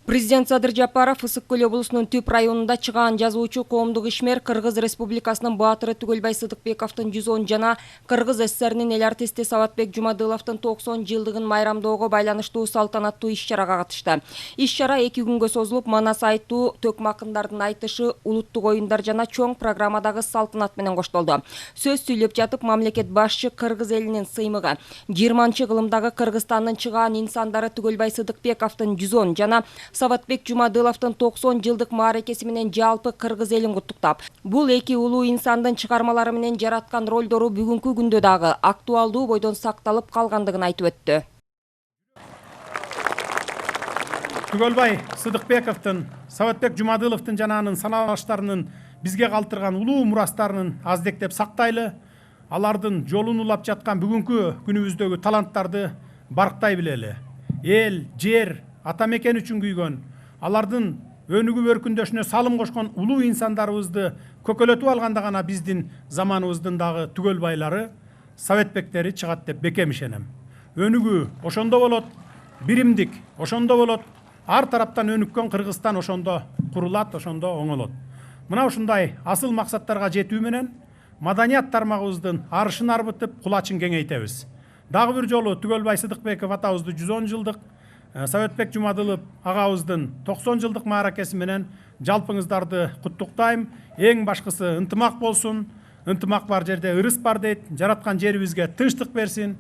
Президент Садыр Жапаров Ысык-Көл облусунун Түп районунда чыгаан жазуучу коомдук ишмер Кыргыз Республикасынын баатыры Түгөлбай Сыдыкбековдун 110 жана Кыргыз СССРнин эл артисти Саватбек Жумадыловдун 90 жылдыгын майрамдоого байланыштуу салтанаттуу иш-чарага катышты. Иш-чара 2 күнгө созулуп, манас айтуу, төкмө акындардын айтышы, улуттук оюндар жана чоң программадагы салтанат менен коштолду. Сөз сүйлөп жатып, мамлекет башчы Кыргыз элинин сыймыгы, 20-кылымдагы Кыргызстандын чыгаан инсандары Түгөлбай Сыдыкбековдун 110 жана Саватбек Жумадыловдун 90 жылдык мааракеси менен жалпы Кыргыз элин куттуктап, бул эки улуу инсандын чыгармалары менен жараткан ролдору бүгүнкү күндө дагы актуалдуу бойдон сакталып калгандыгын айтып өттү. Түгөлбай Сыдыкбековдун, Саватбек Жумадыловдун жана анын саналаштарынын бизге калтырган улуу мурастарынын аздектеп сактайлы, алардын жолун улап жаткан бүгүнкү күнүбүздөгү таланттарды барктай билели. Эл, жер, ата мекен үчүн күйгөн, алардын өнүгүп өркүндөшүнө салым кошкон улуу инсандарыбызды көкөлөтүп алганда гана биздин заманыбыздын дагы түгөлбайлары, Саватбектери чыгат деп бекем ишенем. Өнүгүү ошондо болот, биримдик ошондо болот, ар тараптан өнүккөн Кыргызстан ошондо курулат, ошондо оңолот. Мына ушундай асыл максаттарга жетүү менен маданият тармагыбыздын арышын арбытып, кулачын кеңейтебиз. Дагы бир жолу Түгөлбай Сыдыкбеков атабызды 110 жылдык, Саватбек Жумадылов агабыздын 90 жылдык мааракеси менен жалпыңыздарды куттуктайм. Эң башкысы ынтымак болсун. Ынтымак бар жерде ырыс бар дейт. Жараткан жерибизге тынчтык берсин.